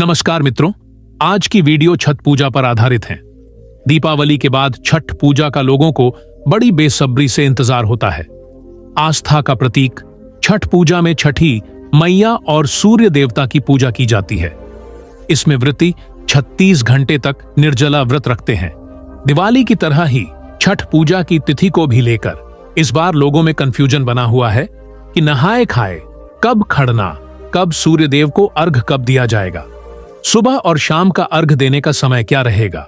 नमस्कार मित्रों, आज की वीडियो छठ पूजा पर आधारित है। दीपावली के बाद छठ पूजा का लोगों को बड़ी बेसब्री से इंतजार होता है। आस्था का प्रतीक छठ पूजा में छठी मैया और सूर्य देवता की पूजा की जाती है। इसमें व्रती 36 घंटे तक निर्जला व्रत रखते हैं। दिवाली की तरह ही छठ पूजा की तिथि को भी लेकर इस बार लोगों में कंफ्यूजन बना हुआ है कि नहाए खाए कब खड़ना, कब सूर्य देव को अर्घ कब दिया जाएगा, सुबह और शाम का अर्घ देने का समय क्या रहेगा।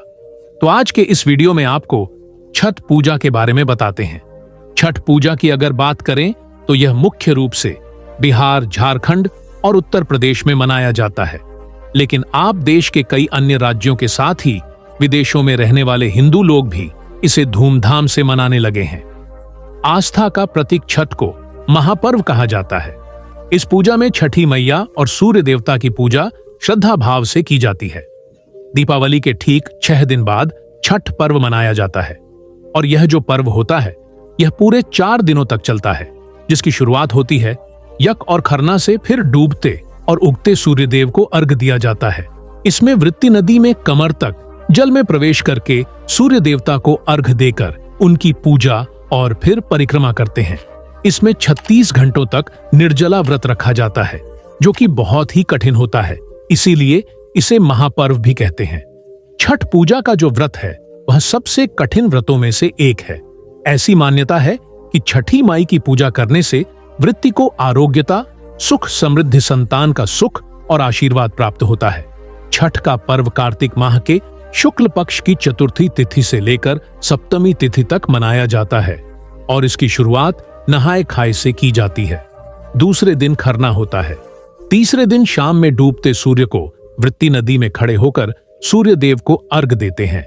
तो आज के इस वीडियो में आपको छठ पूजा के बारे में बताते हैं। छठ पूजा की अगर बात करें तो यह मुख्य रूप से बिहार, झारखंड और उत्तर प्रदेश में मनाया जाता है, लेकिन आप देश के कई अन्य राज्यों के साथ ही विदेशों में रहने वाले हिंदू लोग भी इसे धूमधाम से मनाने लगे हैं। आस्था का प्रतीक छठ को महापर्व कहा जाता है। इस पूजा में छठी मैया और सूर्य देवता की पूजा श्रद्धा भाव से की जाती है। दीपावली के ठीक 6 दिन बाद छठ पर्व मनाया जाता है और यह जो पर्व होता है यह पूरे 4 दिनों तक चलता है, जिसकी शुरुआत होती है यक और खरना से, फिर डूबते और उगते सूर्य देव को अर्घ दिया जाता है। इसमें वृत्ति नदी में कमर तक जल में प्रवेश करके सूर्य देवता को अर्घ देकर उनकी पूजा और फिर परिक्रमा करते हैं। इसमें 36 घंटों तक निर्जला व्रत रखा जाता है, जो कि बहुत ही कठिन होता है, इसीलिए इसे महापर्व भी कहते हैं। छठ पूजा का जो व्रत है वह सबसे कठिन व्रतों में से एक है। ऐसी मान्यता है कि छठी माई की पूजा करने से वृत्ति को आरोग्यता, सुख, समृद्धि, संतान का सुख और आशीर्वाद प्राप्त होता है। छठ का पर्व कार्तिक माह के शुक्ल पक्ष की चतुर्थी तिथि से लेकर सप्तमी तिथि तक मनाया जाता है और इसकी शुरुआत नहाए खाए से की जाती है। दूसरे दिन खरना होता है। तीसरे दिन शाम में डूबते सूर्य को वृत्ति नदी में खड़े होकर सूर्य देव को अर्घ देते हैं।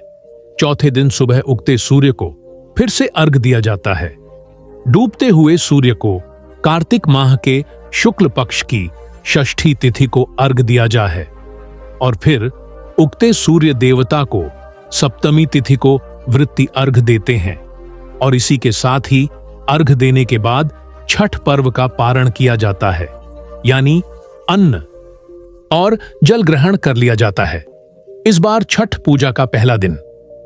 चौथे दिन सुबह उगते सूर्य को फिर से अर्घ दिया जाता है। डूबते हुए सूर्य को कार्तिक माह के शुक्ल पक्ष की षष्ठी तिथि को अर्घ दिया जा है और फिर उगते सूर्य देवता को सप्तमी तिथि को वृत्ति अर्घ देते हैं और इसी के साथ ही अर्घ देने के बाद छठ पर्व का पारण किया जाता है, यानी अन्न और जल ग्रहण कर लिया जाता है। इस बार छठ पूजा का पहला दिन,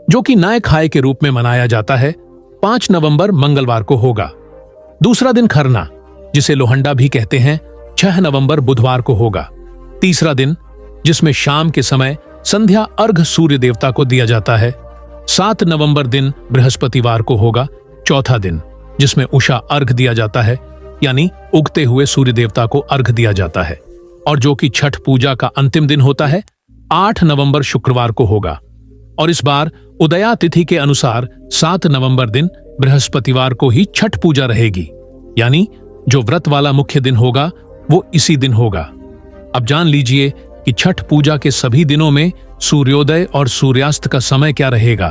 जो कि नए खाए के रूप में मनाया जाता है, 5 नवंबर मंगलवार को होगा। दूसरा दिन खरना, जिसे लोहंडा भी कहते हैं, 6 नवंबर बुधवार को होगा। तीसरा दिन, जिसमें शाम के समय संध्या अर्घ सूर्य देवता को दिया जाता है, 7 नवंबर दिन बृहस्पतिवार को होगा। चौथा दिन, जिसमें उषा अर्घ दिया जाता है, यानी उगते हुए सूर्य देवता को अर्घ दिया जाता है, और जो कि छठ पूजा का अंतिम दिन होता है, 8 नवंबर शुक्रवार को होगा। और इस बार उदया तिथि के अनुसार 7 नवंबर दिन बृहस्पतिवार को ही छठ पूजा रहेगी, यानी जो व्रत वाला मुख्य दिन होगा वो इसी दिन होगा। अब जान लीजिए कि छठ पूजा के सभी दिनों में सूर्योदय और सूर्यास्त का समय क्या रहेगा।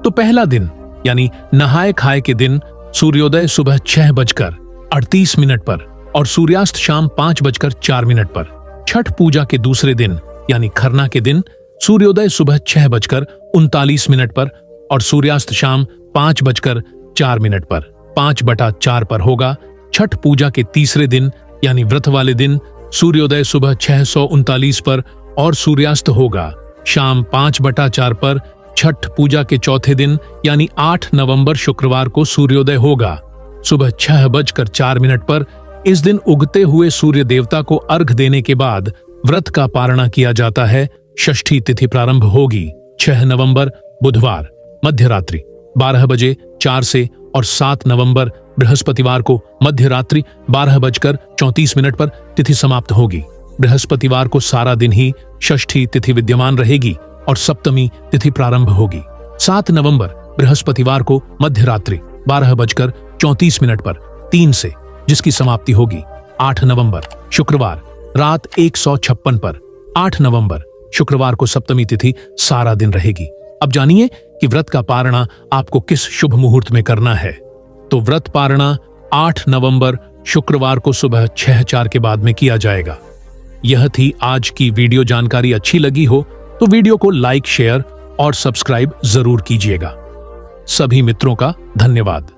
तो पहला दिन यानी नहाए खाए के दिन सूर्योदय सुबह 6:38 पर और सूर्यास्त शाम 5:04 पर। छठ पूजा के दूसरे दिन यानी खरना के दिन सूर्योदय सुबह 6:39 पर और सूर्यास्त शाम 5:04 पर, 5/4 पर होगा। छठ पूजा के तीसरे दिन यानी व्रत वाले दिन सूर्योदय सुबह 6:39 पर और सूर्यास्त होगा शाम 5/4 पर। छठ पूजा के चौथे दिन यानी 8 नवंबर शुक्रवार को सूर्योदय होगा सुबह 6:04 पर। इस दिन उगते हुए सूर्य देवता को अर्घ देने के बाद व्रत का पारणा किया जाता है। षष्ठी तिथि प्रारंभ होगी 6 नवंबर बुधवार मध्य रात्रि 12:04 से और 7 नवंबर बृहस्पतिवार को मध्य रात्रि 12:34 पर तिथि समाप्त होगी। बृहस्पतिवार को सारा दिन ही षष्ठी तिथि विद्यमान रहेगी और सप्तमी तिथि प्रारंभ होगी 7 नवंबर बृहस्पतिवार को मध्य रात्रि 12:34 पर 3 से, जिसकी समाप्ति होगी 8 नवंबर शुक्रवार रात 1:56 पर। 8 नवंबर शुक्रवार को सप्तमी तिथि सारा दिन रहेगी। अब जानिए कि व्रत का पारणा आपको किस शुभ मुहूर्त में करना है। तो व्रत पारणा 8 नवंबर शुक्रवार को सुबह 6:04 के बाद में किया जाएगा। यह थी आज की वीडियो। जानकारी अच्छी लगी हो तो वीडियो को लाइक, शेयर और सब्सक्राइब जरूर कीजिएगा। सभी मित्रों का धन्यवाद।